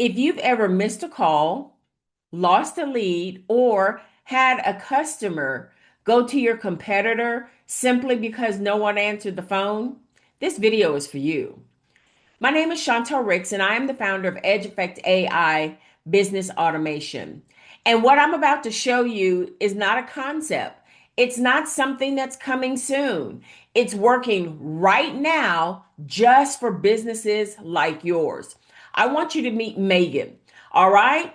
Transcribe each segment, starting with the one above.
If you've ever missed a call, lost a lead, or had a customer go to your competitor simply because no one answered the phone, this video is for you. My name is Chauntelle Ricks, and I am the founder of Edge Effect AI Business Automation. And what I'm about to show you is not a concept. It's not something that's coming soon. It's working right now just for businesses like yours. I want you to meet Megan. All right.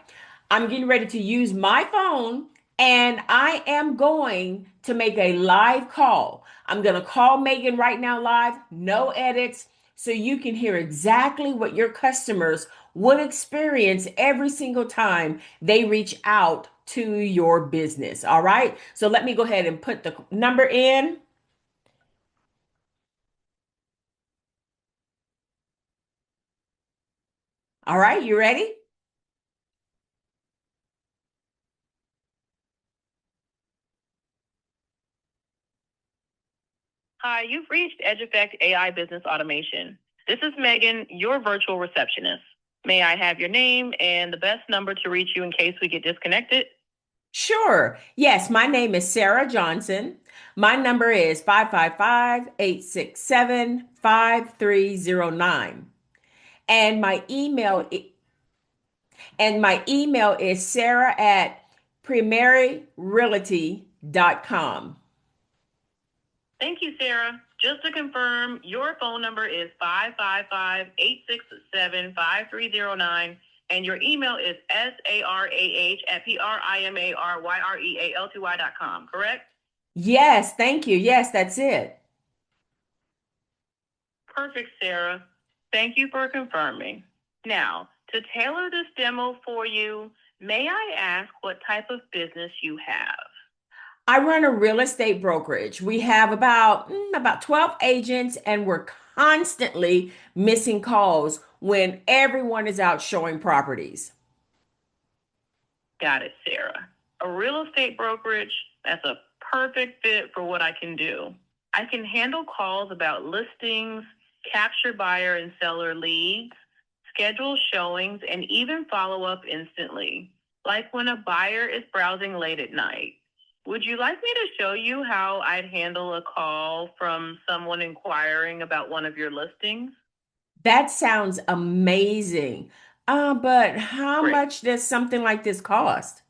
I'm getting ready to use my phone and I am going to make a live call. I'm going to call Megan right now live, no edits, so you can hear exactly what your customers would experience every single time they reach out to your business. All right. So let me go ahead and put the number in. All right. You ready? Hi, you've reached EduFect AI Business Automation. This is Megan, your virtual receptionist. May I have your name and the best number to reach you in case we get disconnected? Sure. Yes, my name is Sarah Johnson. My number is 555-867-5309. And my email is sarah at primaryrealty.com. Thank you, Sarah. Just to confirm, your phone number is 555-867-5309, and your email is sarah@primaryrealty.com, correct? Yes, thank you. Yes, that's it. Perfect, Sarah. Thank you for confirming. Now, to tailor this demo for you, may I ask what type of business you have? I run a real estate brokerage. We have about 12 agents and we're constantly missing calls when everyone is out showing properties. Got it, Sarah. A real estate brokerage, that's a perfect fit for what I can do. I can handle calls about listings, capture buyer and seller leads, schedule showings, and even follow up instantly, like when a buyer is browsing late at night. Would you like me to show you how I'd handle a call from someone inquiring about one of your listings? That sounds amazing. But how Great. much does something like this cost?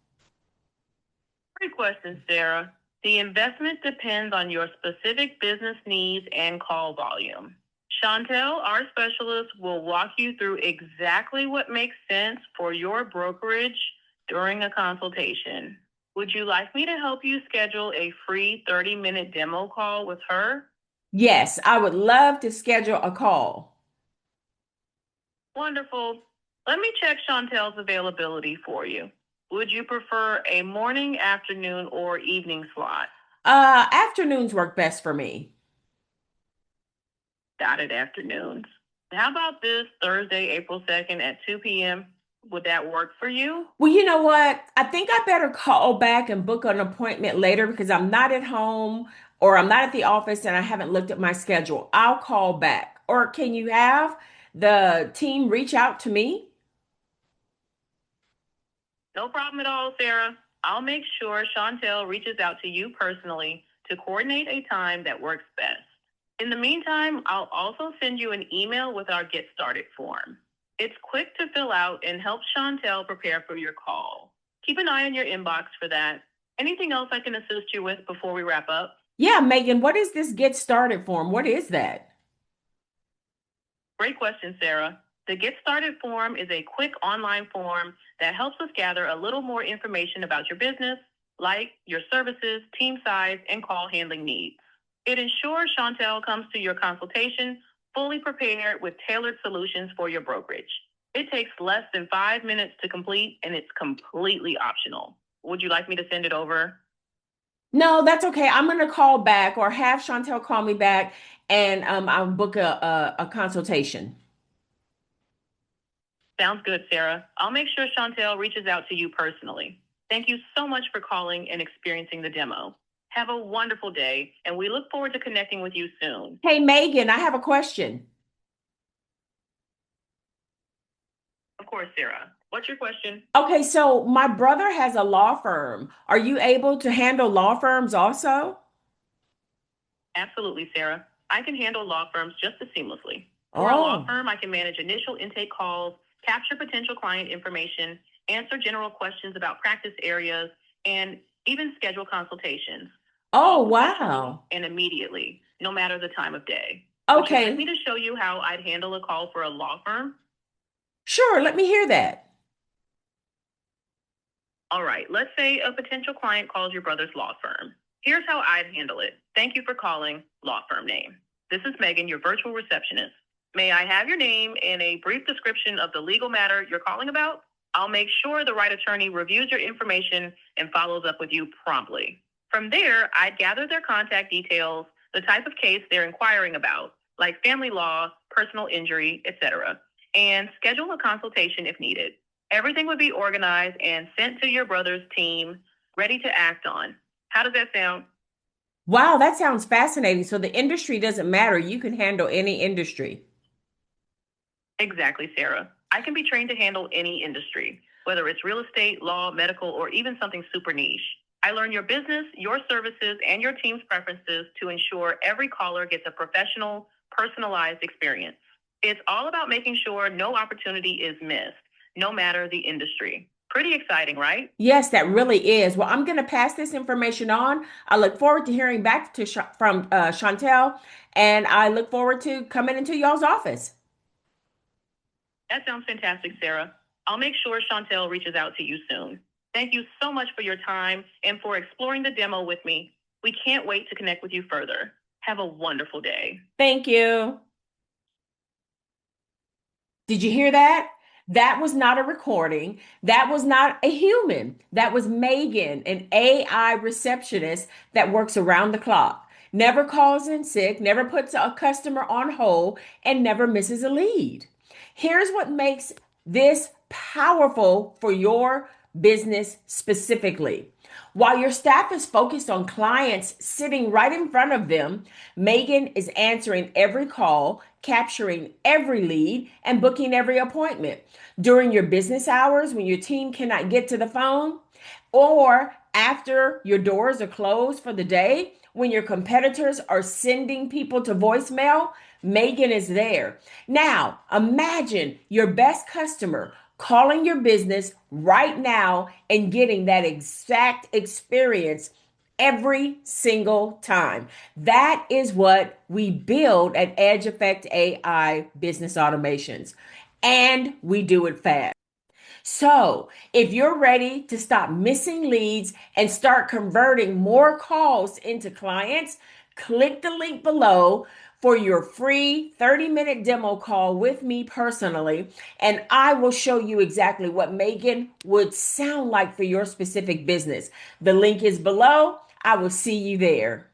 Great question, Sarah. The investment depends on your specific business needs and call volume. Chauntelle, our specialist, will walk you through exactly what makes sense for your brokerage during a consultation. Would you like me to help you schedule a free 30-minute demo call with her? Yes, I would love to schedule a call. Wonderful. Let me check Chantelle's availability for you. Would you prefer a morning, afternoon, or evening slot? Afternoons work best for me. Got it, afternoons. How about this Thursday, April 2nd at 2 p.m.? Would that work for you? Well, you know what? I think I better call back and book an appointment later because I'm not at home or I'm not at the office and I haven't looked at my schedule. I'll call back. Or can you have the team reach out to me? No problem at all, Sarah. I'll make sure Chauntelle reaches out to you personally to coordinate a time that works best. In the meantime, I'll also send you an email with our Get Started form. It's quick to fill out and helps Chauntelle prepare for your call. Keep an eye on your inbox for that. Anything else I can assist you with before we wrap up? Yeah, Megan, what is this get started form? What is that? Great question, Sarah. The Get Started form is a quick online form that helps us gather a little more information about your business, like your services, team size, and call handling needs. It ensures Chauntelle comes to your consultation fully prepared with tailored solutions for your brokerage. It takes less than 5 minutes to complete, and it's completely optional. Would you like me to send it over? No, that's okay. I'm going to call back or have Chantel call me back and I'll book a consultation. Sounds good, Sarah. I'll make sure Chauntelle reaches out to you personally. Thank you so much for calling and experiencing the demo. Have a wonderful day, and we look forward to connecting with you soon. Hey, Megan, I have a question. Of course, Sarah. What's your question? Okay, so my brother has a law firm. Are you able to handle law firms also? Absolutely, Sarah. I can handle law firms just as seamlessly. For a law Oh, firm, I can manage initial intake calls, capture potential client information, answer general questions about practice areas, and even schedule consultations, oh, all professionally wow. and immediately, no matter the time of day. Would you like me Okay, to show you how I'd handle a call for a law firm? sure, let me hear that. All right, let's say a potential client calls your brother's law firm. Here's how I'd handle it. Thank you for calling, law firm name. This is Megan, your virtual receptionist. May I have your name and a brief description of the legal matter you're calling about? I'll make sure the right attorney reviews your information and follows up with you promptly. From there, I'd gather their contact details, the type of case they're inquiring about, like family law, personal injury, etc., and schedule a consultation if needed. Everything would be organized and sent to your brother's team, ready to act on. How does that sound? Wow, that sounds fascinating. So the industry doesn't matter. You can handle any industry. Exactly, Sarah. I can be trained to handle any industry, whether it's real estate, law, medical, or even something super niche. I learn your business, your services, and your team's preferences to ensure every caller gets a professional, personalized experience. It's all about making sure no opportunity is missed, no matter the industry. Pretty exciting, right? Yes, that really is. Well, I'm going to pass this information on. I look forward to hearing back from Chauntelle, and I look forward to coming into y'all's office. That sounds fantastic, Sarah. I'll make sure Chauntelle reaches out to you soon. Thank you so much for your time and for exploring the demo with me. We can't wait to connect with you further. Have a wonderful day. Thank you. Did you hear that? That was not a recording. That was not a human. That was Megan, an AI receptionist that works around the clock. Never calls in sick, never puts a customer on hold, and never misses a lead. Here's what makes this powerful for your business specifically. While your staff is focused on clients sitting right in front of them, Megan is answering every call, capturing every lead, and booking every appointment. During your business hours, when your team cannot get to the phone, or after your doors are closed for the day, when your competitors are sending people to voicemail, Megan is there. Now, imagine your best customer calling your business right now and getting that exact experience every single time. That is what we build at Edge Effect AI Business Automations. And we do it fast. So, if you're ready to stop missing leads and start converting more calls into clients, click the link below for your free 30-minute demo call with me personally, and I will show you exactly what Megan would sound like for your specific business. The link is below. I will see you there.